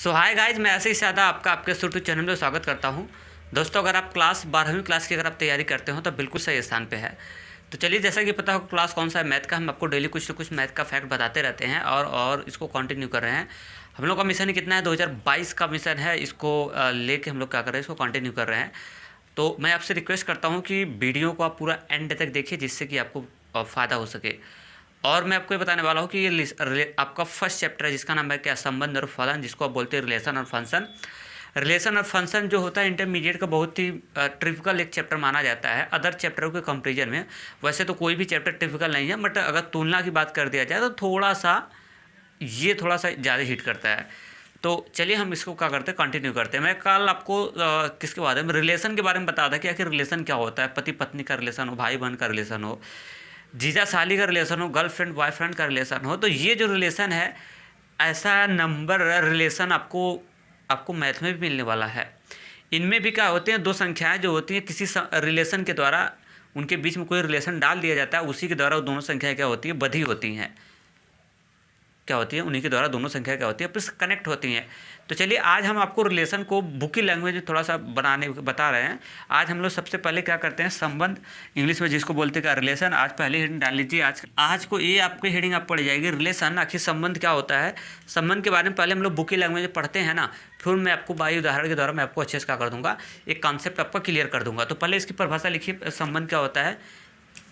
सो hi guys, मैं ऐसे ही ज़्यादा आपका आपके यूट्यूब चैनल में स्वागत करता हूं। दोस्तों, अगर आप क्लास 12वीं क्लास की अगर आप तैयारी करते हो तो बिल्कुल सही स्थान पे है। तो चलिए, जैसा कि पता हो क्लास कौन सा है, मैथ का। हम आपको डेली कुछ ना कुछ मैथ का फैक्ट बताते रहते हैं और इसको कंटिन्यू कर रहे हैं। हम लोग का मिशन कितना है, 2022 का मिशन है। इसको लेके हम लोग क्या कर रहे हैं, इसको कंटिन्यू कर रहे हैं। तो मैं आपसे रिक्वेस्ट करता हूँ कि वीडियो को आप पूरा एंड तक देखिए, जिससे कि आपको फ़ायदा हो सके। और मैं आपको ये बताने वाला हूँ कि ये आपका फर्स्ट चैप्टर है, जिसका नाम है क्या, संबंध और फलन, जिसको आप बोलते हैं रिलेशन और फंक्शन। रिलेशन और फंक्शन जो होता है इंटरमीडिएट का बहुत ही ट्रिपिकल एक चैप्टर माना जाता है अदर चैप्टरों के कंपेरिजन में। वैसे तो कोई भी चैप्टर ट्रिपिकल नहीं है, बट अगर तुलना की बात कर दिया जाए तो थोड़ा सा ज़्यादा हिट करता है। तो चलिए हम इसको क्या करते हैं, कंटिन्यू करते हैं। मैं कल आपको किसके बारे में, रिलेशन के बारे में बता था कि आखिर रिलेशन क्या होता है। पति पत्नी का रिलेशन हो, भाई बहन का रिलेशन हो, जीजा साली का रिलेशन हो, गर्लफ्रेंड बॉयफ्रेंड का रिलेशन हो। तो ये जो रिलेशन है, ऐसा नंबर रिलेशन आपको मैथ में भी मिलने वाला है। इनमें भी क्या होते हैं, दो संख्याएं जो होती हैं किसी रिलेशन के द्वारा, उनके बीच में कोई रिलेशन डाल दिया जाता है, उसी के द्वारा वो दोनों संख्याएं क्या होती है, बधी होती हैं। क्या होती है, उन्हीं के द्वारा दोनों संख्या क्या होती है, प्लस कनेक्ट होती हैं। तो चलिए, आज हम आपको रिलेशन को बुकी लैंग्वेज में थोड़ा सा बता रहे हैं। आज हम लोग सबसे पहले क्या करते हैं, संबंध, इंग्लिश में जिसको बोलते हैं रिलेशन। आज पहले हेडिंग डाल लीजिए। आज को ये आपकी हेडिंग आप पढ़ जाएगी, रिलेशन। आखिर संबंध क्या होता है, संबंध के बारे में पहले हम लोग बुकी लैंग्वेज में पढ़ते हैं ना, फिर मैं आपको बाई उदाहरण के द्वारा मैं आपको अच्छे से क्या कर दूंगा, एक कॉन्सेप्ट आपका क्लियर कर दूंगा। तो पहले इसकी परिभाषा लिखिए, संबंध क्या होता है।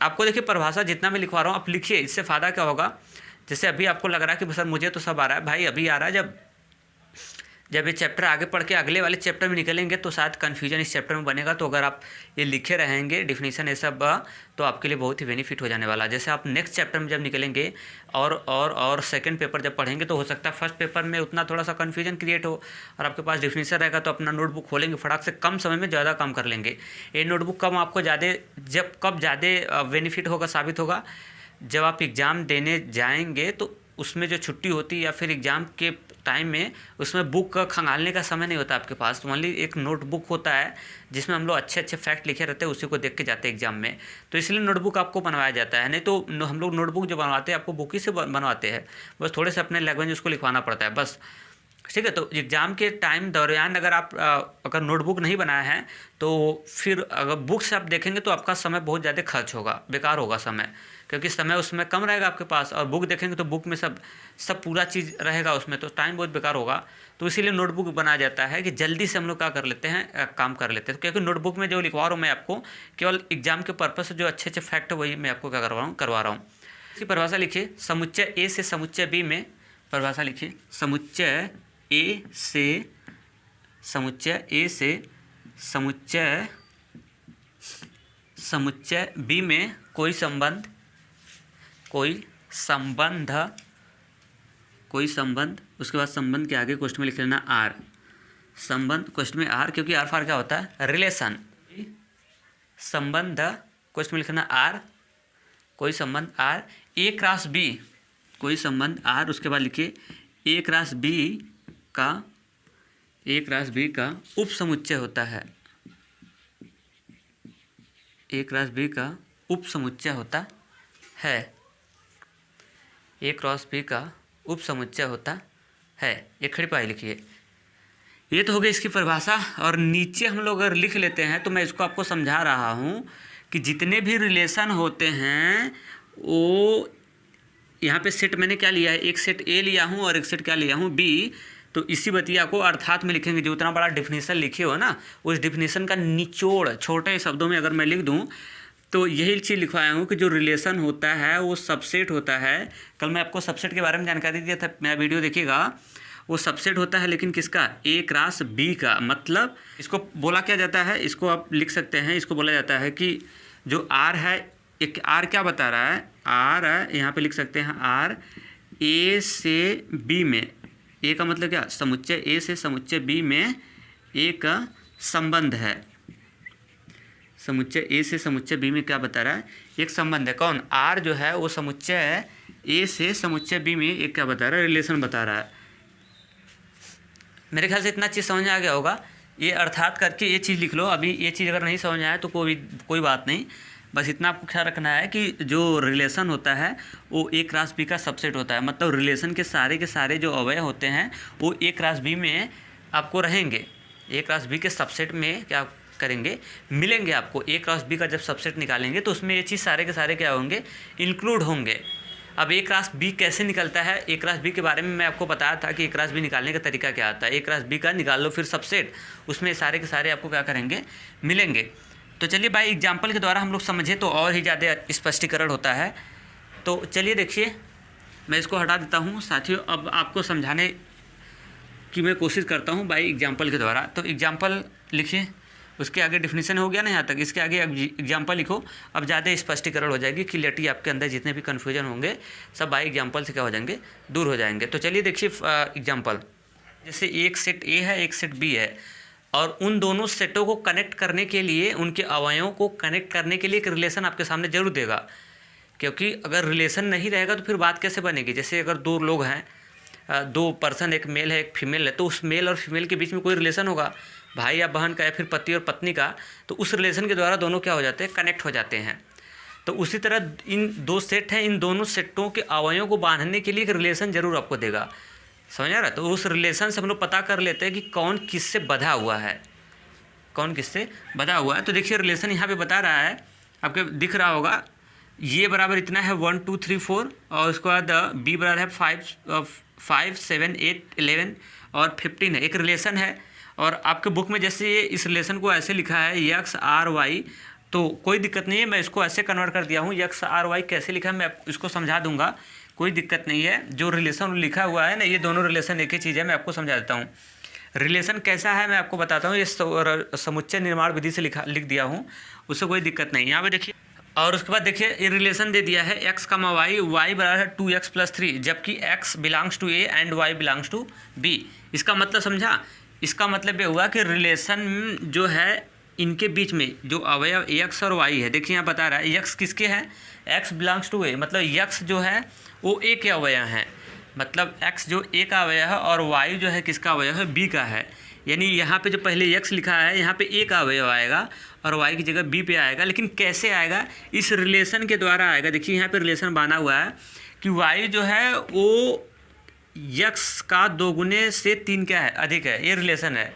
आपको देखिए, परिभाषा जितना मैं लिखवा रहा हूँ आप लिखिए, इससे फ़ायदा क्या होगा। जैसे अभी आपको लग रहा है कि सर मुझे तो सब आ रहा है, भाई अभी आ रहा है। जब ये चैप्टर आगे पढ़ के अगले वाले चैप्टर में निकलेंगे तो शायद कन्फ्यूजन इस चैप्टर में बनेगा। तो अगर आप ये लिखे रहेंगे डेफिनेशन ये सब, तो आपके लिए बहुत ही बेनिफिट हो जाने वाला है। जैसे आप नेक्स्ट चैप्टर में जब निकलेंगे और सेकंड पेपर जब पढ़ेंगे, तो हो सकता है फर्स्ट पेपर में उतना थोड़ा सा कन्फ्यूजन क्रिएट हो, और आपके पास डेफिनेशन रहेगा तो अपना नोटबुक खोलेंगे, फटाक से कम समय में ज़्यादा काम कर लेंगे। ये नोटबुक कब आपको ज़्यादा बेनिफिट होगा, साबित होगा, जब आप एग्ज़ाम देने जाएंगे तो उसमें जो छुट्टी होती है या फिर एग्ज़ाम के टाइम में उसमें बुक का खंगालने का समय नहीं होता आपके पास। तो मान लीजिए एक नोटबुक होता है जिसमें हम लोग अच्छे अच्छे फैक्ट लिखे रहते हैं, उसी को देख के जाते हैं एग्जाम में। तो इसलिए नोटबुक आपको बनवाया जाता है। नहीं तो हम लोग नोटबुक जो बनवाते हैं आपको बुक ही से बनवाते हैं, बस थोड़े से अपने लैंग्वेज उसको लिखवाना पड़ता है बस, ठीक है। तो एग्ज़ाम के टाइम दौरान अगर आप अगर नोटबुक नहीं बनाए हैं तो फिर अगर बुक से आप देखेंगे तो आपका समय बहुत ज़्यादा खर्च होगा, बेकार होगा समय, क्योंकि समय उसमें कम रहेगा आपके पास। और बुक देखेंगे तो बुक में सब पूरा चीज़ रहेगा उसमें, तो टाइम बहुत बेकार होगा। तो इसीलिए नोटबुक बनाया जाता है कि जल्दी से हम लोग क्या कर लेते हैं, काम कर लेते हैं। क्योंकि नोटबुक में जो लिखवा रहा हूँ मैं आपको, केवल एग्जाम के पर्पज़ से जो अच्छे अच्छे फैक्ट है वही मैं आपको क्या करवा रहा हूँ। इसकी परिभाषा लिखिए, समुच्चय ए से समुच्चय बी में, परिभाषा लिखिए, समुच्चय ए से समुच्चय बी में कोई संबंध, उसके बाद संबंध के आगे क्वेश्चन में लिख लेना आर, संबंध क्वेश्चन में आर, क्योंकि आर फॉर क्या होता है, रिलेशन। संबंध क्वेश्चन में लिखना आर, कोई संबंध आर, ए क्रॉस बी, कोई संबंध आर। उसके बाद लिखिए ए क्रॉस बी का उप समुच्चय होता है, ए क्रॉस बी का उप समुच्चय होता है, ए क्रॉस बी का उप समुच्चय होता है। ये खड़ी पाई लिखिए। ये तो हो गई इसकी परिभाषा। और नीचे हम लोग अगर लिख लेते हैं तो मैं इसको आपको समझा रहा हूँ कि जितने भी रिलेशन होते हैं वो यहाँ पे सेट मैंने क्या लिया है, एक सेट ए लिया हूँ और एक सेट क्या लिया हूँ, बी। तो इसी बतिया को अर्थात में लिखेंगे, जो उतना बड़ा डिफिनीशन लिखे हो ना, उस डिफिनीशन का निचोड़ छोटे शब्दों में अगर मैं लिख दूँ तो यही चीज़ लिखवाया हूँ कि जो रिलेशन होता है वो सबसेट होता है। कल मैं आपको सबसेट के बारे में जानकारी दिया था, मेरा वीडियो देखिएगा। वो सबसेट होता है लेकिन किसका, ए क्रॉस बी का। मतलब इसको बोला क्या जाता है, इसको आप लिख सकते हैं, इसको बोला जाता है कि जो आर है, एक आर क्या बता रहा है, आर है, यहाँ पे लिख सकते हैं आर ए से बी में, ए का मतलब क्या, समुच्चय ए से समुच्चय बी में एक संबंध है। समुच्चय ए से समुच्चय बी में क्या बता रहा है, एक संबंध है। कौन, आर जो है वो समुच्चय ए से समुच्चय बी में एक क्या बता रहा है, रिलेशन बता रहा है। मेरे ख्याल से इतना चीज़ समझ में आ गया होगा। ये अर्थात करके ये चीज़ लिख लो। अभी ये चीज़ अगर नहीं समझ आया तो कोई बात नहीं, बस इतना आपको ख्याल रखना है कि जो रिलेशन होता है वो ए क्रॉस बी का सबसेट होता है, मतलब रिलेशन के सारे जो अवयव होते हैं वो ए क्रॉस बी में आपको रहेंगे, ए क्रॉस बी के सबसेट में क्या करेंगे, मिलेंगे आपको। ए क्रॉस बी का जब सबसेट निकालेंगे तो उसमें ये चीज़ सारे के सारे क्या होंगे, इंक्लूड होंगे। अब ए क्रॉस बी कैसे निकलता है, ए क्रॉस बी के बारे में मैं आपको बताया था कि ए क्रॉस बी निकालने का तरीका क्या आता है। ए क्रॉस बी का निकाल लो फिर सबसेट, उसमें सारे के सारे आपको क्या करेंगे, मिलेंगे। तो चलिए भाई एग्जाम्पल के द्वारा हम लोग समझे तो और ही ज़्यादा स्पष्टीकरण होता है। तो चलिए देखिए, मैं इसको हटा देता हूँ साथियों। अब आपको समझाने की मैं कोशिश करता हूँ बाई एग्जाम्पल के द्वारा। तो एग्जाम्पल लिखिए, उसके आगे डिफिनीशन हो गया ना यहाँ तक, इसके आगे एग्जाम्पल लिखो। अब ज़्यादा स्पष्टीकरण हो जाएगी, क्लियरिटी आपके अंदर जितने भी कन्फ्यूजन होंगे सब बाई एग्जाम्पल से क्या हो जाएंगे, दूर हो जाएंगे। तो चलिए देखिए एग्जाम्पल, जैसे एक सेट ए है एक सेट बी है, और उन दोनों सेटों को कनेक्ट करने के लिए, उनके अवयवों को कनेक्ट करने के लिए एक रिलेशन आपके सामने जरूर देगा, क्योंकि अगर रिलेशन नहीं रहेगा तो फिर बात कैसे बनेगी। जैसे अगर दो लोग हैं, दो पर्सन, एक मेल है एक फीमेल है, तो उस मेल और फीमेल के बीच में कोई रिलेशन होगा, भाई या बहन का या फिर पति और पत्नी का, तो उस रिलेशन के द्वारा दोनों क्या हो जाते हैं, कनेक्ट हो जाते हैं। तो उसी तरह इन दो सेट हैं, इन दोनों सेटों के अवयवों को बांधने के लिए एक रिलेशन जरूर आपको देगा, समझ आ रहा है। तो उस रिलेशन से हम लोग पता कर लेते हैं कि कौन किससे बंधा हुआ है, कौन किससे बंधा हुआ है। तो देखिए रिलेशन यहाँ पे बता रहा है, आपके दिख रहा होगा, ये बराबर इतना है 1 2 3 4, और उसके बाद बी बराबर है 5 7 8 11 और 15 है, एक रिलेशन है। और आपके बुक में जैसे ये इस रिलेशन को ऐसे लिखा है एक्स आर वाई, तो कोई दिक्कत नहीं है, मैं इसको ऐसे कन्वर्ट कर दिया हूँ। एक्स आर वाई कैसे लिखा है मैं इसको समझा दूंगा, कोई दिक्कत नहीं है। जो रिलेशन लिखा हुआ है ना, ये दोनों रिलेशन एक ही चीज़ है, मैं आपको समझा देता हूँ। रिलेशन कैसा है मैं आपको बताता हूँ, ये समुच्चय निर्माण विधि से लिख दिया हूँ, उससे कोई दिक्कत नहीं। यहाँ पे देखिए, और उसके बाद देखिए ये रिलेशन दे दिया है एक्स कमा वाई, वाई बराबर है 2x + 3, जबकि x belongs to A and y belongs to b। इसका मतलब समझा, इसका मतलब ये हुआ कि रिलेशन जो है इनके बीच में जो अवयव x और y है, देखिए यहाँ बता रहा है x किसके हैं, x बिलोंग्स टू ए, मतलब x जो है वो a के अवयव हैं, मतलब x जो a का अवयव है और y जो है किसका अवयव है, b का है। यानी यहाँ पे जो पहले x लिखा है यहाँ पे a का अवयव आएगा और y की जगह b पे आएगा, लेकिन कैसे आएगा, इस रिलेशन के द्वारा आएगा। देखिए यहाँ पे रिलेशन बना हुआ है कि y जो है वो x का 2 गुने से 3 क्या है, अधिक है, ये रिलेशन है।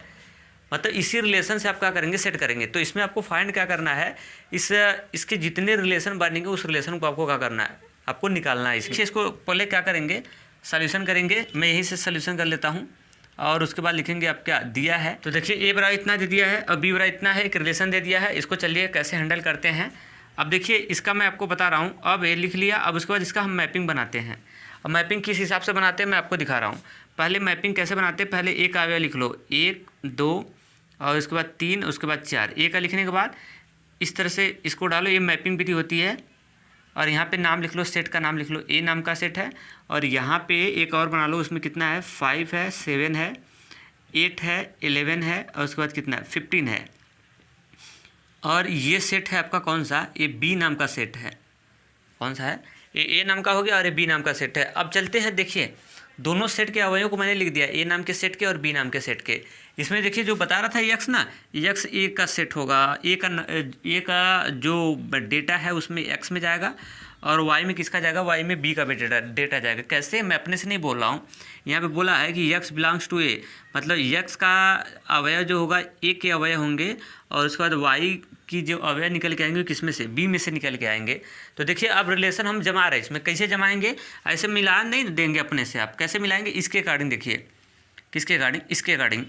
मतलब इसी रिलेशन से आप क्या करेंगे, सेट करेंगे। तो इसमें आपको फाइंड क्या करना है, इसके जितने रिलेशन बनेंगे उस रिलेशन को आपको क्या करना है, आपको निकालना है। इसको पहले क्या करेंगे, सॉल्यूशन करेंगे। मैं यहीं से सॉल्यूशन कर लेता हूँ और उसके बाद लिखेंगे आप क्या दिया है। तो देखिए ए बराबर इतना दे दिया है और बी बराबर इतना है, एक रिलेशन दे दिया है। इसको चलिए कैसे हैंडल करते हैं। अब देखिए इसका मैं आपको बता रहा हूँ, अब ये लिख लिया। अब उसके बाद इसका हम मैपिंग बनाते हैं। अब मैपिंग किस हिसाब से बनाते हैं मैं आपको दिखा रहा हूँ। पहले मैपिंग कैसे बनाते हैं, पहले एक अवयव लिख लो, 1 2 और उसके बाद 3, उसके बाद 4। ए का लिखने के बाद इस तरह से इसको डालो, ये मैपिंग विधि होती है। और यहाँ पे नाम लिख लो, सेट का नाम लिख लो, ए नाम का सेट है। और यहाँ पे एक और बना लो, उसमें कितना है, 5 है, 7 है, 8 है, 11 है और उसके बाद कितना है, 15 है। और ये सेट है आपका कौन सा, ये बी नाम का सेट है। कौन सा है, ये ए नाम का हो गया और ये बी नाम का सेट है। अब चलते हैं, देखिए दोनों सेट के अवयवों को मैंने लिख दिया, ए नाम के सेट के और बी नाम के सेट के। इसमें देखिए जो बता रहा था एक्स ना, एक्स ए का सेट होगा, ए का जो डेटा है उसमें एक्स में जाएगा और वाई में किसका जाएगा, वाई में बी का भी डेटा जाएगा। कैसे, मैं अपने से नहीं बोल रहा हूँ, यहाँ पे बोला है कि एक्स बिलोंग्स टू ए, मतलब एक्स का अवयव जो होगा ए के अवयव होंगे और उसके बाद वाई की जो अवयव निकल के आएंगे किस में से, बी में से निकल के आएंगे। तो देखिए अब रिलेशन हम जमा रहे हैं, इसमें कैसे जमाएंगे, ऐसे मिला नहीं देंगे अपने से, आप कैसे मिलाएंगे, इसके अकॉर्डिंग। देखिए किसके अकॉर्डिंग, इसके अकॉर्डिंग।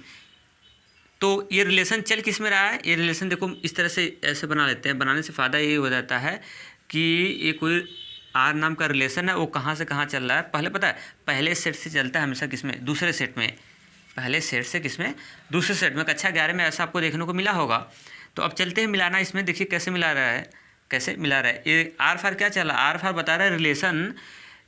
तो ये रिलेशन चल किस में रहा है, ये रिलेशन देखो इस तरह से ऐसे बना लेते हैं। बनाने से फ़ायदा ये हो जाता है कि ये कोई आर नाम का रिलेशन है, वो कहाँ से कहाँ चल रहा है, पहले पता है, पहले सेट से चलता है हमेशा किसमें, दूसरे सेट में। पहले सेट से किसमें, दूसरे सेट में। कक्षा 11 में ऐसा आपको देखने को मिला होगा। तो अब चलते हैं मिलाना, इसमें देखिए कैसे मिला रहा है, कैसे मिला रहा है। ये आर फार क्या चला, आर फार बता रहा है रिलेशन।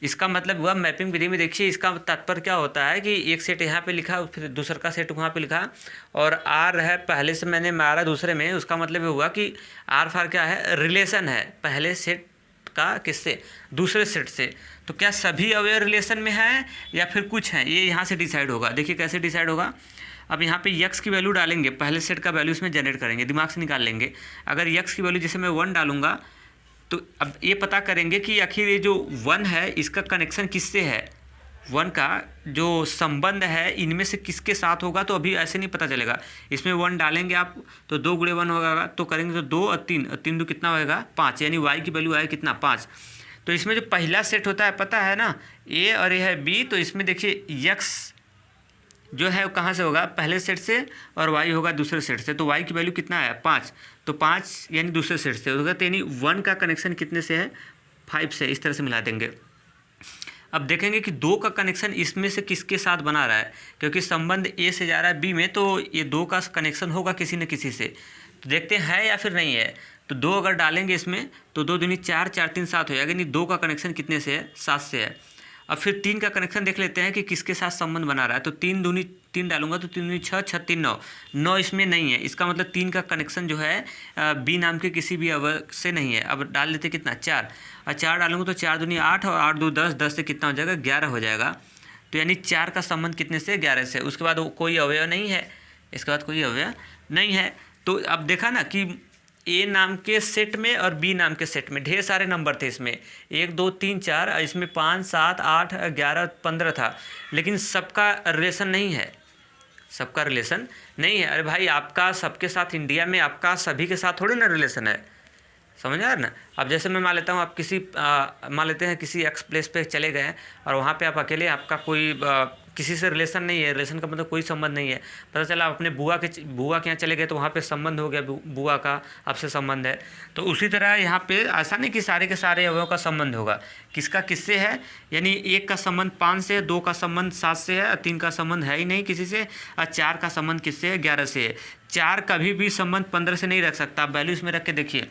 इसका मतलब हुआ मैपिंग विधि में, देखिए इसका तात्पर्य क्या होता है कि एक सेट यहाँ पे लिखा, फिर दूसरा का सेट वहाँ पे लिखा और आर है पहले से मैंने मारा दूसरे में, उसका मतलब ये हुआ कि आर फार क्या है, रिलेशन है पहले सेट का किससे, दूसरे सेट से। तो क्या सभी अवयव रिलेशन में है या फिर कुछ हैं, ये यहाँ से डिसाइड होगा। देखिए कैसे डिसाइड होगा। अब यहाँ पे x की वैल्यू डालेंगे, पहले सेट का वैल्यू इसमें जनरेट करेंगे, दिमाग से निकाल लेंगे। अगर x की वैल्यू जैसे मैं 1 डालूंगा तो अब ये पता करेंगे कि आखिर ये जो 1 है इसका कनेक्शन किससे है, 1 का जो संबंध है इनमें से किसके साथ होगा। तो अभी ऐसे नहीं पता चलेगा, इसमें 1 डालेंगे आप तो 2 गुणे 1 होगा, तो करेंगे तो 2 और 3 और 3 दो कितना होगा 5, यानी y की वैल्यू आए कितना 5। तो इसमें जो पहला सेट होता है पता है ना, a और ये है b, तो इसमें देखिए x जो है वो कहाँ से होगा, पहले सेट से, और y होगा दूसरे सेट से। तो y की वैल्यू कितना है 5, तो 5 यानी दूसरे सेट से होगा, तो यानी 1 का कनेक्शन कितने से है 5 से। इस तरह से मिला देंगे। अब देखेंगे कि 2 का कनेक्शन इसमें से किसके साथ बना रहा है, क्योंकि संबंध a से जा रहा है b में, तो ये 2 का कनेक्शन होगा किसी न किसी से। तो देखते हैं है या फिर नहीं है। तो 2 अगर डालेंगे इसमें तो 2 दूनी 4, 4 3 7 हो जाएगा, यानी 2 का कनेक्शन कितने से है 7 से है। अब फिर 3 का कनेक्शन देख लेते हैं कि किसके साथ संबंध बना रहा है। तो 3 दूनी 3 डालूंगा तो 3 दूनी 6, 6 3 9, 9 इसमें नहीं है। इसका मतलब 3 का कनेक्शन जो है बी नाम के किसी भी अवयव से नहीं है। अब डाल लेते कितना 4, और 4 डालूंगा तो 4 दूनी 8 और 8 2 10, 10 से कितना हो जाएगा 11 हो जाएगा। तो यानी 4 का संबंध कितने से 11 से। उसके बाद कोई अवयव नहीं है, इसके बाद कोई अवयव नहीं है। तो अब देखा ना कि ए नाम के सेट में और बी नाम के सेट में ढेर सारे नंबर थे, इसमें 1 2 3 4, इसमें 5 7 8 11 15 था, लेकिन सबका रिलेशन नहीं है, सबका रिलेशन नहीं है। अरे भाई आपका सबके साथ इंडिया में आपका सभी के साथ थोड़ी ना रिलेशन है, समझ आ रहा ना। अब जैसे मैं मान लेता हूँ आप किसी मान लेते हैं किसी एक्स प्लेस पे चले गए और वहाँ पे आप अकेले, आपका कोई किसी से रिलेशन नहीं है, रिलेशन का मतलब कोई संबंध नहीं है। पता चला आप अपने बुआ के यहाँ चले गए तो वहाँ पे संबंध हो गया, बुआ का आपसे संबंध है। तो उसी तरह यहाँ पे ऐसा नहीं कि सारे के सारे अवयवों का संबंध होगा, किसका किससे है। यानी 1 का संबंध 5 से है, 2 का संबंध 7 से है, 3 का संबंध है ही नहीं किसी से, और 4 का संबंध किससे है 11 से है। 4 कभी भी संबंध 15 से नहीं रख सकता, आप वैल्यू इसमें रख के देखिए।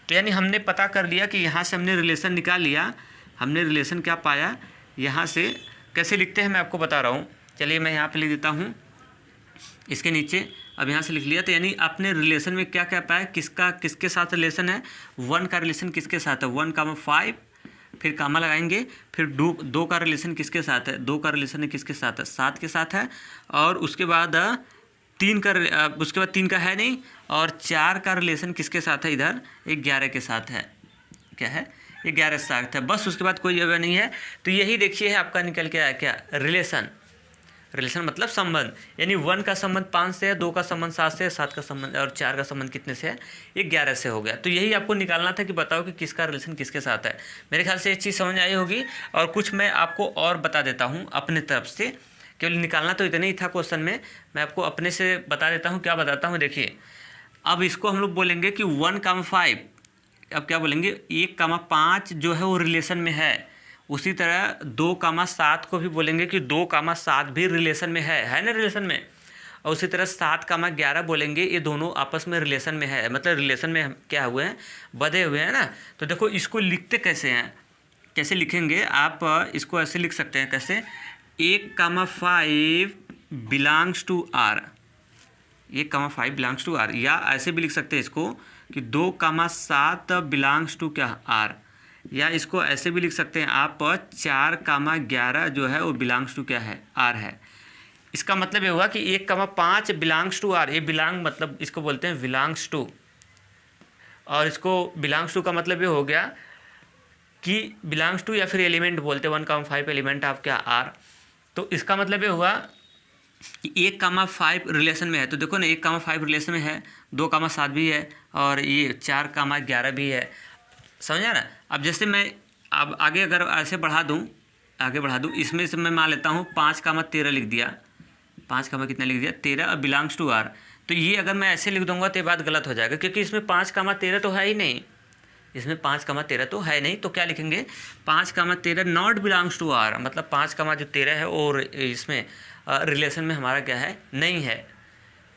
तो यानी हमने पता कर लिया कि यहाँ से हमने रिलेशन निकाल लिया, हमने रिलेशन क्या पाया। यहाँ से कैसे लिखते हैं मैं आपको बता रहा हूँ, चलिए मैं यहाँ पे लिख देता हूँ इसके नीचे। अब यहाँ से लिख लिया, तो यानी आपने रिलेशन में क्या क्या पाया, किसका किसके साथ रिलेशन है। 1 का रिलेशन किसके साथ है 1,5, फिर कामा लगाएंगे, फिर 2 का रिलेशन किसके साथ है, 2 का रिलेशन किसके साथ है 7 के साथ है, और उसके बाद 3 का है नहीं, और 4 का रिलेशन किसके साथ है इधर 11 के साथ है, क्या है 11 के साथ है, बस। उसके बाद कोई अवयव नहीं है। तो यही देखिए है आपका निकल के आया क्या रिलेशन, रिलेशन मतलब संबंध। यानी 1 का संबंध 5 से है, 2 का संबंध 7 से है, 7 का संबंध और 4 का संबंध कितने से है 11 से हो गया। तो यही आपको निकालना था कि बताओ कि किसका रिलेशन किसके साथ है। मेरे ख्याल से ये चीज़ समझ आई होगी। और कुछ मैं आपको और बता देता हूँ अपने तरफ से, केवल निकालना तो इतना ही था क्वेश्चन में, मैं आपको अपने से बता देता हूँ। क्या बताता हूँ देखिए, अब इसको हम लोग बोलेंगे कि 1,5, अब क्या बोलेंगे 1,5 जो है वो रिलेशन में है। उसी तरह 2,7 को भी बोलेंगे कि 2,7 भी रिलेशन में है ना रिलेशन में। और उसी तरह 7,11 बोलेंगे, ये दोनों आपस में रिलेशन में है, मतलब रिलेशन में क्या हुए हैं बधे हुए हैं ना। तो देखो इसको लिखते कैसे हैं, कैसे लिखेंगे आप, इसको ऐसे लिख सकते हैं कैसे, 1,5 belongs to R, 1,5 belongs to R, या ऐसे भी लिख सकते हैं इसको कि 2,7 बिलोंग्स टू क्या आर, या इसको ऐसे भी लिख सकते हैं आप 4,11 जो है वो बिलोंग्स टू क्या है आर है। इसका मतलब ये हुआ कि 1,5 बिलोंग्स टू आर, ये बिलोंग मतलब इसको बोलते हैं बिलोंग्स टू, और इसको बिलोंग्स टू का मतलब ये हो गया कि बिलोंग्स टू या फिर एलिमेंट बोलते हैं 1,5 एलिमेंट ऑफ क्या आर। तो इसका मतलब ये हुआ कि 1,5 रिलेशन में है। तो देखो ना 1,5 रिलेशन में है, 2,7 भी है, और ये 4,11 भी है, समझा ना। अब जैसे मैं अब आगे अगर ऐसे आगे बढ़ा दूँ, इसमें से मैं मान लेता हूँ 5,13 लिख दिया, 5 कितना लिख दिया 13, और बिलोंग्स टू आर। तो ये अगर मैं ऐसे लिख दूंगा तो ये बात गलत हो जाएगा, क्योंकि इसमें 5,13 तो है ही नहीं, इसमें 5,13 तो है नहीं। तो क्या लिखेंगे 5,13 नॉट बिलोंग्स टू आर, मतलब 5,13 है और इसमें रिलेशन में हमारा क्या है नहीं है।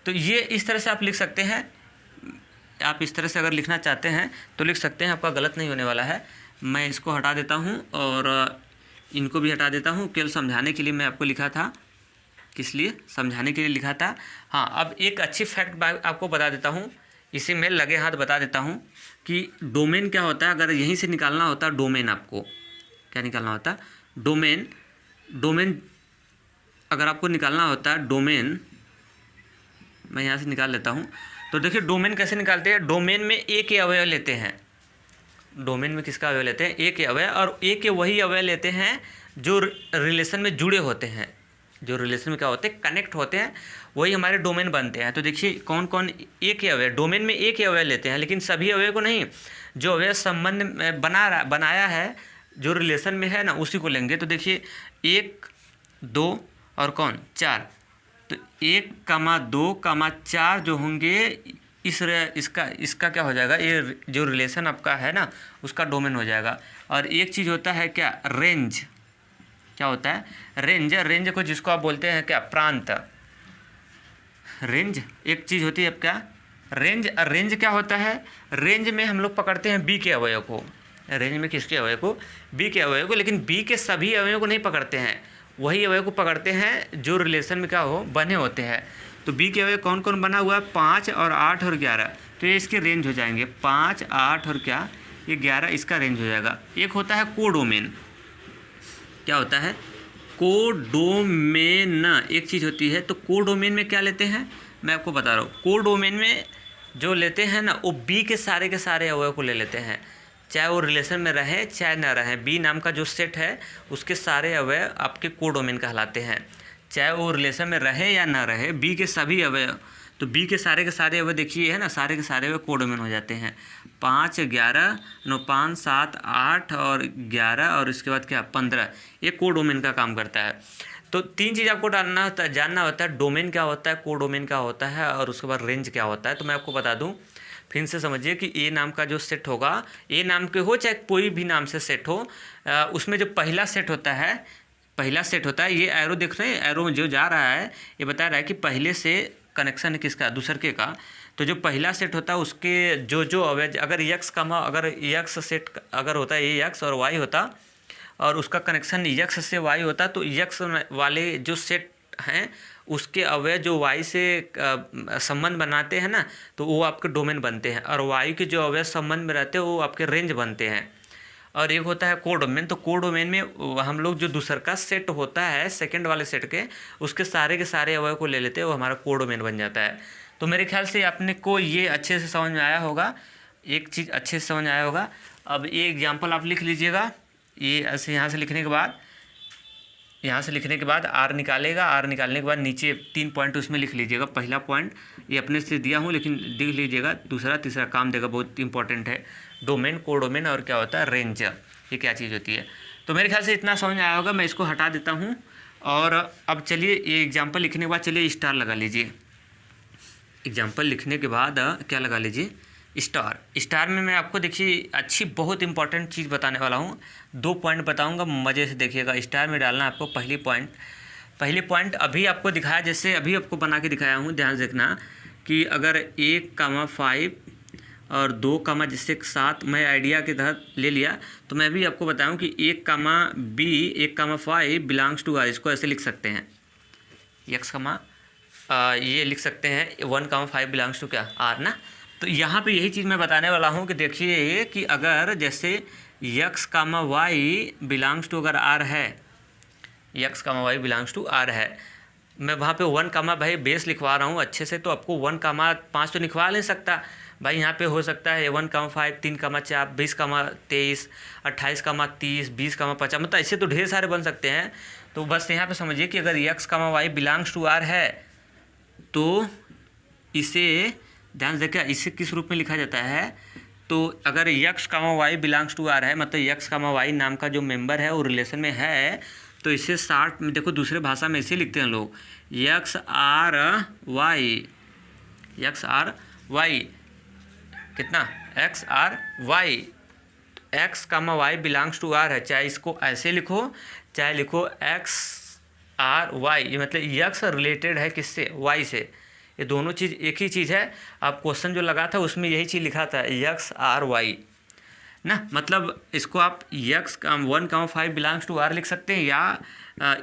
तो ये इस तरह से आप लिख सकते हैं, आप इस तरह से अगर लिखना चाहते हैं तो लिख सकते हैं, आपका गलत नहीं होने वाला है। मैं इसको हटा देता हूँ और इनको भी हटा देता हूँ, केवल समझाने के लिए मैं आपको लिखा था, किस लिए समझाने के लिए लिखा था। हाँ, अब एक अच्छी फैक्ट आपको बता देता हूँ, इसी में लगे हाथ बता देता हूँ कि डोमेन क्या होता है। अगर यहीं से निकालना होता है डोमेन, आपको क्या निकालना होता है डोमेन अगर आपको निकालना होता है डोमेन, मैं यहाँ से निकाल लेता हूँ। तो देखिए डोमेन कैसे निकालते हैं, डोमेन में एक ही अवयव लेते हैं, डोमेन में किसका अवयव लेते हैं? ए के अवयव, और ए के वही अवयव लेते हैं जो रिलेशन में जुड़े होते हैं, जो रिलेशन में क्या होते हैं, कनेक्ट होते हैं, वही हमारे डोमेन बनते हैं। तो देखिए कौन कौन ए के अवयव, डोमेन में ए के अवयव लेते हैं, लेकिन सभी अवयव को नहीं, जो अवयव संबंध में बनाया है, जो रिलेशन में है ना, उसी को लेंगे। तो देखिए 1 2 और कौन 4, तो 1 2 4 जो होंगे इसका क्या हो जाएगा, ये जो रिलेशन आपका है ना उसका डोमेन हो जाएगा। और एक चीज़ होता है क्या, रेंज, क्या होता है, रेंज, रेंज को जिसको आप बोलते हैं क्या, प्रांत। रेंज एक चीज़ होती है अब क्या, रेंज। रेंज क्या होता है, रेंज में हम लोग पकड़ते हैं बी के अवयव को, रेंज में किसके अवयव को, बी के अवयव को, लेकिन बी के सभी अवयव को नहीं पकड़ते हैं, वही अवयव को पकड़ते हैं जो रिलेशन में क्या हो, बने होते हैं। तो बी के अवयव कौन कौन बना हुआ है, 5 और 8 और 11, तो ये इसके रेंज हो जाएंगे, 5 8 और क्या, ये 11 इसका रेंज हो जाएगा। एक होता है कोडोमेन, क्या होता है, कोडोमेन एक चीज़ होती है। तो कोडोमेन में क्या लेते हैं, मैं आपको बता रहा हूँ। कोडोमेन में जो लेते हैं ना, वो बी के सारे अवयव को ले लेते हैं, चाहे वो रिलेशन में रहे चाहे ना रहे। बी नाम का जो सेट है उसके सारे अवयव आपके कोडोमेन कहलाते हैं, चाहे वो रिलेशन में रहे या ना रहे, बी के सभी अवयव। तो बी के सारे अवयव देखिए है ना, सारे के सारे अवयव कोडोमेन हो जाते हैं। 5 11 9 5 7 8 और 11 और इसके बाद क्या 15, ये कोडोमेन का काम करता है। तो 3 चीज़ आपको जानना होता है, डोमेन क्या होता है, कोडोमेन क्या होता है, और उसके बाद रेंज क्या होता है। तो मैं आपको बता दूं, फिर से समझिए कि ए नाम का जो सेट होगा, ए नाम के हो चाहे कोई भी नाम से सेट हो, उसमें जो पहला सेट होता है, ये एरो देख रहे हैं, एरो जो जा रहा है ये बता रहा है कि पहले से कनेक्शन है किसका, दूसर के का। तो जो पहला सेट होता है उसके जो अवयव, अगर यक्स सेट अगर होता है, ये यक्स और वाई होता और उसका कनेक्शन यक्स से वाई होता, तो यक्स वाले जो सेट हैं उसके अवयव जो वाई से संबंध बनाते हैं ना, तो वो आपके डोमेन बनते हैं, और वाई के जो अवयव संबंध में रहते हैं वो आपके रेंज बनते हैं। और एक होता है कोडोमेन। तो कोडोमेन में हम लोग जो दूसर का सेट होता है, सेकंड वाले सेट के, उसके के सारे अवयव को ले लेते हैं, वो हमारा कोडोमेन बन जाता है। तो मेरे ख्याल से आपने को ये अच्छे से समझ में आया होगा, एक चीज़ अच्छे से समझ में आया होगा। अब ये एग्जाम्पल आप लिख लीजिएगा, ये ऐसे यहाँ से लिखने के बाद आर निकालेगा, आर निकालने के बाद नीचे 3 पॉइंट उसमें लिख लीजिएगा। पहला पॉइंट ये अपने से दिया हूँ लेकिन लिख लीजिएगा, दूसरा तीसरा काम देगा, बहुत इंपॉर्टेंट है। डोमेन, कोडोमेन और क्या होता है, रेंज, ये क्या चीज़ होती है। तो मेरे ख्याल से इतना समझ में आया होगा, मैं इसको हटा देता हूँ। और अब चलिए ये एग्जाम्पल लिखने के बाद चलिए स्टार लगा लीजिए। एग्जाम्पल लिखने के बाद क्या लगा लीजिए, स्टार में मैं आपको देखिए अच्छी बहुत इंपॉर्टेंट चीज़ बताने वाला हूँ। 2 पॉइंट बताऊँगा, मज़े से देखिएगा। स्टार में डालना आपको पहली पॉइंट अभी आपको दिखाया, जैसे अभी आपको बना के दिखाया हूँ, ध्यान से देखना कि अगर 1,5 और 2, जिससे 7 मैं आइडिया के तहत ले लिया, तो मैं भी आपको बताऊँ कि 1,5 बिलोंग्स टू आर, इसको ऐसे लिख सकते हैं, ये लिख सकते हैं 1,5 बिलोंग्स टू क्या, आर ना। तो यहाँ पे यही चीज़ मैं बताने वाला हूँ कि देखिए कि अगर जैसे x, y बिलोंग्स टू अगर r है, x, y belongs to r है, मैं वहाँ पे 1, भाई बेस लिखवा रहा हूँ अच्छे से, तो आपको 1,5 तो लिखवा नहीं सकता भाई। यहाँ पे हो सकता है 1,5 3,4 20,23 28,30 20,50, मतलब ऐसे तो ढेर सारे बन सकते हैं। तो बस यहाँ पे समझिए कि अगर x, y belongs to r है, तो इसे ध्यान से देखिए, इसे किस रूप में लिखा जाता है। तो अगर x, y belongs to r है, मतलब x, y नाम का जो मेंबर है वो रिलेशन में है, तो इसे शार्ट में देखो, दूसरे भाषा में इसे लिखते हैं लोग x r y, कितना x r y, x, y belongs to r है, चाहे इसको ऐसे लिखो चाहे लिखो x r y, ये मतलब x रिलेटेड है किससे, y से। ये दोनों चीज़ एक ही चीज़ है। आप क्वेश्चन जो लगा था उसमें यही चीज़ लिखा था x r y ना, मतलब इसको आप x 1,5 बिलोंग्स टू r लिख सकते हैं, या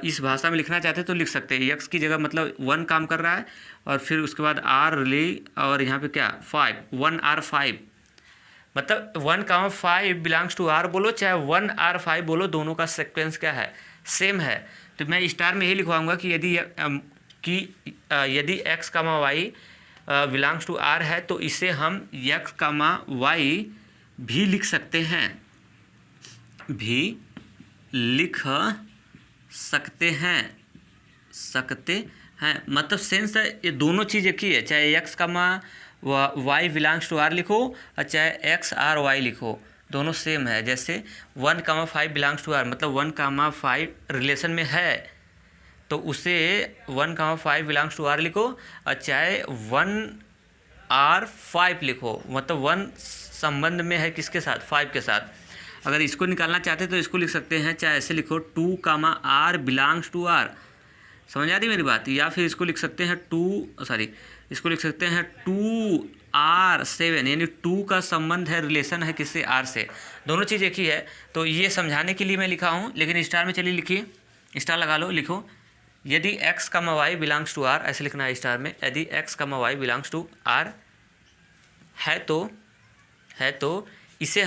इस भाषा में लिखना चाहते हैं तो लिख सकते हैं। x की जगह मतलब 1 काम कर रहा है, और फिर उसके बाद r रिली, और यहाँ पे क्या 5, 1r5, मतलब 1,5 बिलोंग्स टू r बोलो चाहे 1r5 बोलो, दोनों का सीक्वेंस क्या है, सेम है। तो मैं स्टार में यही लिखवाऊंगा कि यदि x, y belongs to r है, तो इसे हम x, y भी लिख सकते हैं, भी लिख सकते हैं मतलब सेंस है, ये दोनों चीज़ एक ही है, चाहे X comma Y belongs to R लिखो और चाहे एक्स आर वाई लिखो, दोनों सेम है। जैसे 1,5 बिलोंग्स टू आर मतलब 1,5 रिलेशन में है तो उसे 1,5 बिलोंग्स टू आर लिखो और चाहे 1R5 लिखो, मतलब 1 संबंध में है किसके साथ, 5 के साथ। अगर इसको निकालना चाहते तो इसको लिख सकते हैं, चाहे ऐसे लिखो 2,R बिलोंग्स टू आर, समझ आ रही मेरी बात, या फिर इसको लिख सकते हैं इसको लिख सकते हैं 2R7 यानी 2 का संबंध है, रिलेशन है किससे, R से, दोनों चीज़ एक ही है। तो ये समझाने के लिए मैं लिखा हूँ, लेकिन स्टार में चलिए लिखिए, स्टार लगा लो, लिखो यदि x, y belongs to R, ऐसे लिखना है स्टार में, यदि x, y belongs to R है तो इसे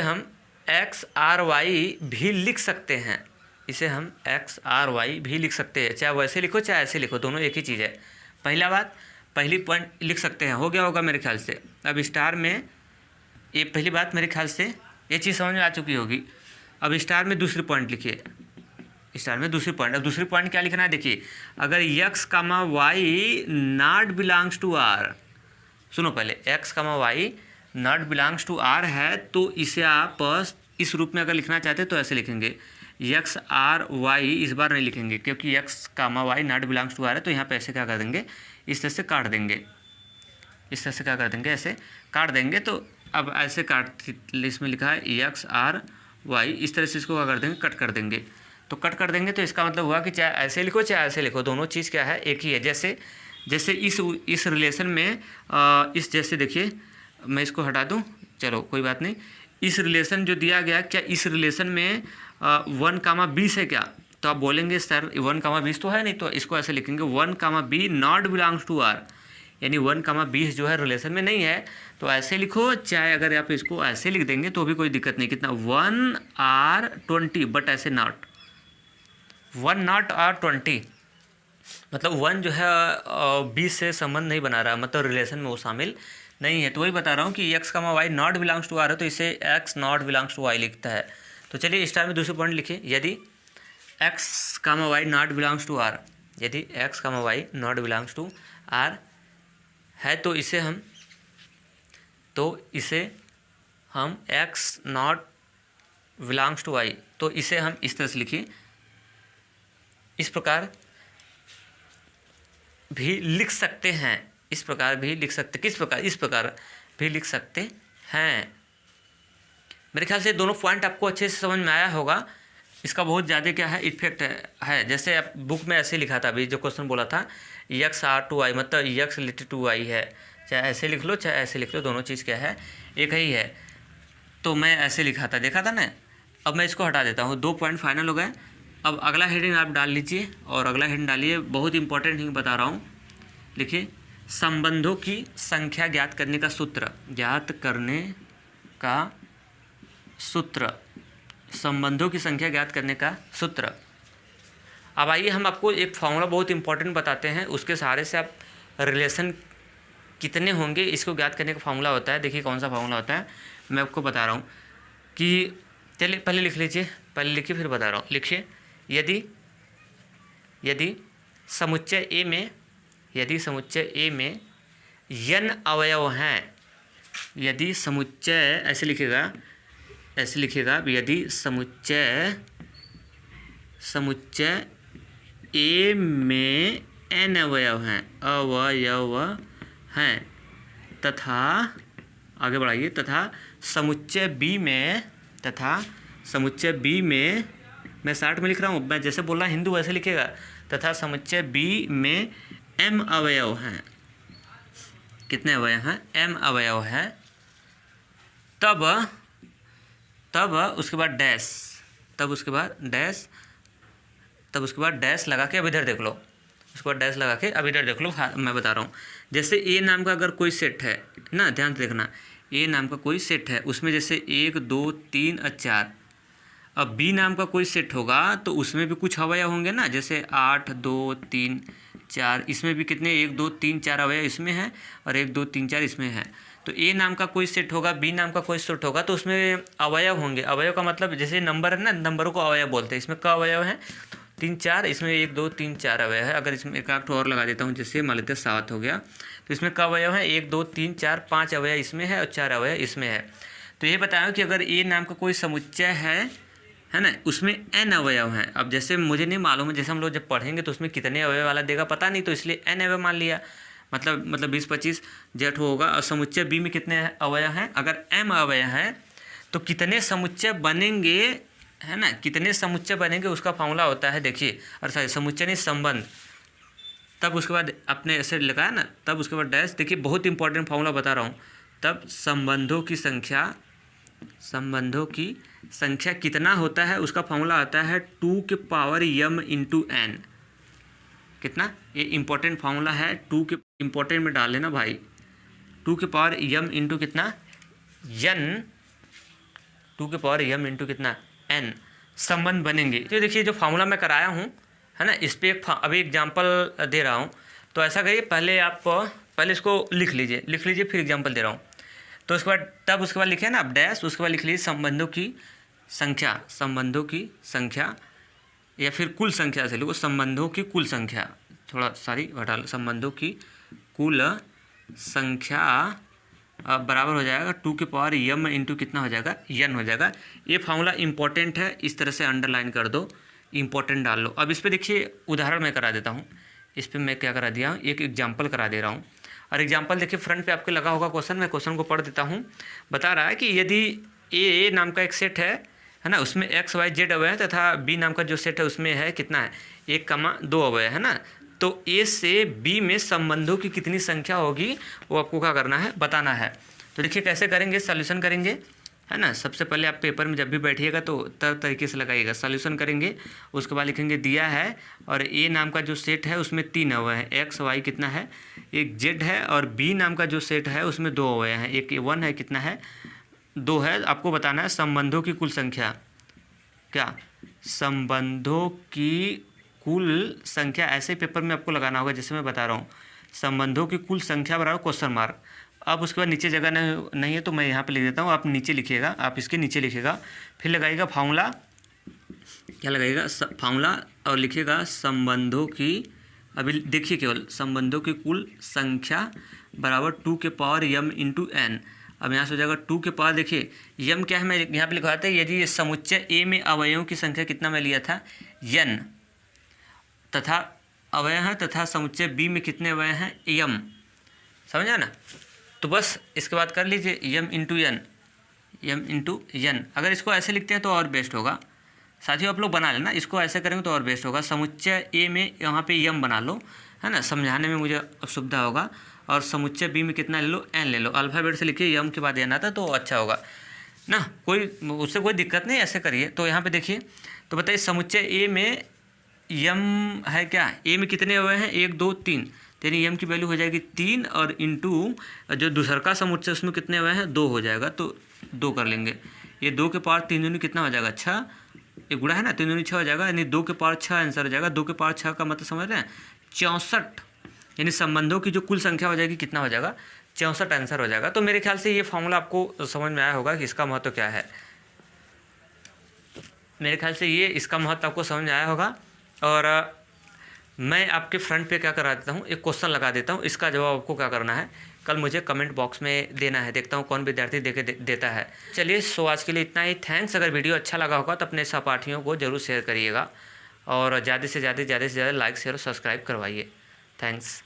हम एक्स आर वाई भी लिख सकते हैं, इसे हम एक्स आर वाई भी लिख सकते हैं, चाहे वैसे लिखो चाहे ऐसे लिखो, दोनों एक ही चीज़ है। पहली पॉइंट लिख सकते हैं, हो गया होगा मेरे ख्याल से। अब स्टार में ये पहली बात मेरे ख्याल से ये चीज़ समझ में आ चुकी होगी। अब स्टार में दूसरी पॉइंट लिखिए, स्टार में दूसरी पॉइंट। अब दूसरी पॉइंट क्या लिखना है, देखिए अगर x, y not belongs to R, सुनो पहले, x, y not belongs to R है तो इसे आप इस रूप में अगर लिखना चाहते हैं तो ऐसे लिखेंगे, x r y, इस बार नहीं लिखेंगे क्योंकि x, y not belongs to R है, तो यहाँ पे ऐसे क्या कर देंगे, इस तरह से काट देंगे, इस तरह से क्या कर देंगे, ऐसे काट देंगे। तो अब ऐसे इसमें लिखा है x r y, इस तरह से इसको क्या कर देंगे, कट कर देंगे। तो कट कर देंगे तो इसका मतलब हुआ कि चाहे ऐसे लिखो चाहे ऐसे लिखो, दोनों चीज़ क्या है, एक ही है। जैसे इस रिलेशन में इस, जैसे देखिए मैं इसको हटा दूं, चलो कोई बात नहीं, इस रिलेशन जो दिया गया, क्या इस रिलेशन में 1,20 है क्या, तो आप बोलेंगे सर 1,20 तो है नहीं, तो इसको ऐसे लिखेंगे 1,b not belongs to are, यानी 1,20 जो है रिलेशन में नहीं है, तो ऐसे लिखो, चाहे अगर आप इसको ऐसे लिख देंगे तो भी कोई दिक्कत नहीं, कितना 1R20, बट ऐसे नॉट 1R20 मतलब 1 जो है 20 से संबंध नहीं बना रहा, मतलब रिलेशन में वो शामिल नहीं है। तो वही बता रहा हूँ कि x, y not belongs to R है तो इसे x not belongs to y लिखता है। तो चलिए स्टार में दूसरी पॉइंट लिखिए, यदि x, y not belongs to R, यदि x, y not belongs to R है तो इसे हम x not belongs to y, तो इसे हम इस तरह से लिखिए, इस प्रकार भी लिख सकते हैं, इस प्रकार भी लिख सकते, किस प्रकार, इस प्रकार भी लिख सकते हैं। मेरे ख्याल से दोनों पॉइंट आपको अच्छे से समझ में आया होगा। इसका बहुत ज़्यादा क्या है, इफेक्ट है। जैसे आप बुक में ऐसे लिखा था, अभी जो क्वेश्चन बोला था x r2y, मतलब x रिलेटेड टू y है, चाहे ऐसे लिख लो चाहे ऐसे लिख लो, दोनों चीज़ क्या है, एक ही है। तो मैं ऐसे लिखा था, देखा था ना। अब मैं इसको हटा देता हूँ, 2 पॉइंट फाइनल हो गए। अब अगला हेडिंग आप डाल लीजिए, और अगला हेडिंग डालिए, बहुत इंपॉर्टेंट हिंग बता रहा हूँ, लिखिए संबंधों की संख्या ज्ञात करने का सूत्र, ज्ञात करने का सूत्र, संबंधों की संख्या ज्ञात करने का सूत्र। अब आइए हम आपको एक फॉर्मूला बहुत इंपॉर्टेंट बताते हैं, उसके सहारे से आप रिलेशन कितने होंगे इसको ज्ञात करने का फॉर्मूला होता है। देखिए कौन सा फॉर्मूला होता है, मैं आपको बता रहा हूँ कि चलिए पहले लिख लीजिए, पहले लिखिए फिर बता रहा हूँ। लिखिए यदि समुच्चय ए में, यदि समुच्चय ए में n अवयव हैं, यदि समुच्चय, ऐसे लिखेगा, ऐसे लिखेगा, यदि समुच्चय ए में n अवयव हैं तथा, आगे बढ़ाइए, तथा समुच्चय बी में, मैं शॉर्ट में लिख रहा हूँ, मैं जैसे बोल रहा हिंदू वैसे लिखेगा, तथा समुच्चय बी में m अवयव हैं, कितने अवयव हैं, m अवयव हैं, तब उसके बाद डैश, तब उसके बाद डैश लगा के अब इधर देख लो, उसके बाद डैश लगा के अब इधर देख लो। हाँ, मैं बता रहा हूँ, जैसे ए नाम का अगर कोई सेट है ना, ध्यान से देखना, ए नाम का कोई सेट है, उसमें जैसे 1 2 3 और 4, अब बी नाम का कोई सेट होगा तो उसमें भी कुछ अवयव होंगे ना, जैसे 8 2 3 4, इसमें भी कितने 1 2 3 4 अवयव इसमें हैं और 1 2 3 4 इसमें हैं। तो ए नाम का कोई सेट होगा, बी नाम का कोई सेट होगा, तो उसमें अवयव होंगे। अवयव का मतलब जैसे नंबर है ना, नंबरों को अवयव बोलते हैं। इसमें क अवयव हैं 3 4, इसमें 1 2 3 4 अवयव है। अगर इसमें एक आठ और लगा देता हूँ, जैसे मान लेते हैं 7 हो गया, तो इसमें क अवयव है 1 2 3 4 5 अवयव इसमें है और 4 अवयव इसमें है। तो ये बताया कि अगर ए नाम का कोई समुच्चय है ना, उसमें n अवयव हैं। अब जैसे मुझे नहीं मालूम है, जैसे हम लोग जब पढ़ेंगे तो उसमें कितने अवयव वाला देगा पता नहीं, तो इसलिए n अवयव मान लिया, मतलब 20 25 जेठ होगा। और समुच्चय बी में कितने अवयव हैं, अगर m अवयव हैं तो कितने समुच्चय बनेंगे, है ना, कितने समुच्चय बनेंगे उसका फॉर्मूला होता है, देखिए, और सॉरी संमुच्चय नहीं संबंध, तब उसके बाद अपने ऐसे लगाया ना, तब उसके बाद डैश। देखिए बहुत इंपॉर्टेंट फॉर्मूला बता रहा हूँ। तब संबंधों की संख्या कितना होता है, उसका फॉर्मूला आता है 2 के पावर m इंटू n। कितना, ये इंपॉर्टेंट फॉर्मूला है, 2 के इंपॉर्टेंट में डाल लेना भाई, 2 के पावर m इंटू कितना n, 2 के पावर m इंटू कितना n संबंध बनेंगे। तो देखिए जो फार्मूला मैं कराया हूँ, है ना, इस पर एक अभी एग्जाम्पल दे रहा हूँ। तो ऐसा करिए, पहले इसको लिख लीजिए फिर एग्जाम्पल दे रहा हूँ। तो उसके बाद तब उसके बाद लिखे ना आप डैश, उसके बाद लिख लीजिए संबंधों की संख्या या फिर कुल संख्या से लिखो, संबंधों की कुल संख्या, थोड़ा सारी घटा लो, संबंधों की कुल संख्या बराबर हो जाएगा 2 के पावर m इंटू कितना हो जाएगा n हो जाएगा। ये फार्मूला इंपॉर्टेंट है, इस तरह से अंडरलाइन कर दो, इंपॉर्टेंट डाल लो। अब इस पर देखिए उदाहरण मैं करा देता हूँ। इस पर मैं क्या करा दिया, एक एग्जाम्पल करा दे रहा हूँ। और एग्जाम्पल देखिए फ्रंट पे आपके लगा होगा क्वेश्चन, मैं क्वेश्चन को पढ़ देता हूँ। बता रहा है कि यदि ए नाम का एक सेट है ना, उसमें x y z अवयव है, तथा बी नाम का जो सेट है उसमें है कितना है 1,2 अवयव, है ना। तो ए से बी में संबंधों की कितनी संख्या होगी वो आपको क्या करना है, बताना है। तो देखिए कैसे करेंगे, सॉल्यूशन करेंगे, है ना। सबसे पहले आप पेपर में जब भी बैठिएगा तो तरीके से लगाइएगा, सॉल्यूशन करेंगे। उसके बाद लिखेंगे दिया है और ए नाम का जो सेट है उसमें 3 अवयव है, एक्स वाई कितना है, एक जेड है, और बी नाम का जो सेट है उसमें 2 अवयव हैं, एक 1 है, कितना है 2 है। आपको बताना है संबंधों की कुल संख्या, क्या संबंधों की कुल संख्या, ऐसे पेपर में आपको लगाना होगा जैसे मैं बता रहा हूँ, संबंधों की कुल संख्या बराबर क्वेश्चन मार्क। अब उसके बाद नीचे जगह नहीं है तो मैं यहाँ पे लिख देता हूँ, आप नीचे लिखिएगा, आप इसके नीचे लिखिएगा, फिर लगाइएगा फार्मूला, क्या लगाइएगा फार्मूला, और लिखिएगा संबंधों की, अभी देखिए केवल संबंधों की कुल संख्या बराबर 2 के पावर m इंटू n। अब यहाँ से हो जाएगा 2 के पावर, देखिए m क्या है, मैं यहाँ पे लिखवाता है, यदि समुच्चय a में अवयवों की संख्या कितना मैं लिया था n, तथा अवयव है, तथा समुच्चय b में कितने अवयव हैं m, समझा ना। तो बस इसके बाद कर लीजिए m इंटू n। अगर इसको ऐसे लिखते हैं तो और बेस्ट होगा, साथियों आप लोग बना लेना, इसको ऐसे करेंगे तो और बेस्ट होगा। समुच्चय a में यहाँ पे m बना लो, है ना, समझाने में मुझे सुविधा होगा। और समुच्चय b में कितना ले लो, n ले लो, अल्फ़ाबेट से लिखिए, m के बाद n आता तो अच्छा होगा ना, उससे कोई दिक्कत नहीं, ऐसे करिए। तो यहाँ पे देखिए, तो बताइए समुच्चय a में m है क्या, a में कितने अवयव हैं 1 2 3, यानी m की वैल्यू हो जाएगी 3, और इंटू जो दूसरा का समुच्चय उसमें कितने अवयव हैं 2 हो जाएगा, तो 2 कर लेंगे। ये 2 के पावर 3 दूनी कितना हो जाएगा 6, ये गुणा है ना, 3 दूनी 6 हो जाएगा, यानी 2 के पावर 6 आंसर हो जाएगा। 2 के पावर 6 का मतलब समझ रहे हैं 64, यानी संबंधों की जो कुल संख्या हो जाएगी कितना हो जाएगा 64 आंसर हो जाएगा। तो मेरे ख्याल से ये फॉर्मूला आपको समझ में आया होगा कि इसका महत्व क्या है। मेरे ख्याल से ये इसका महत्व आपको समझ में आया होगा। और मैं आपके फ्रंट पे क्या करा देता हूँ, एक क्वेश्चन लगा देता हूँ, इसका जवाब आपको क्या करना है कल मुझे कमेंट बॉक्स में देना है, देखता हूँ कौन विद्यार्थी देता है। चलिए सो आज के लिए इतना ही, थैंक्स। अगर वीडियो अच्छा लगा होगा तो अपने सहपाठियों को जरूर शेयर करिएगा और ज़्यादा से ज़्यादा लाइक शेयर और सब्सक्राइब करवाइए। थैंक्स।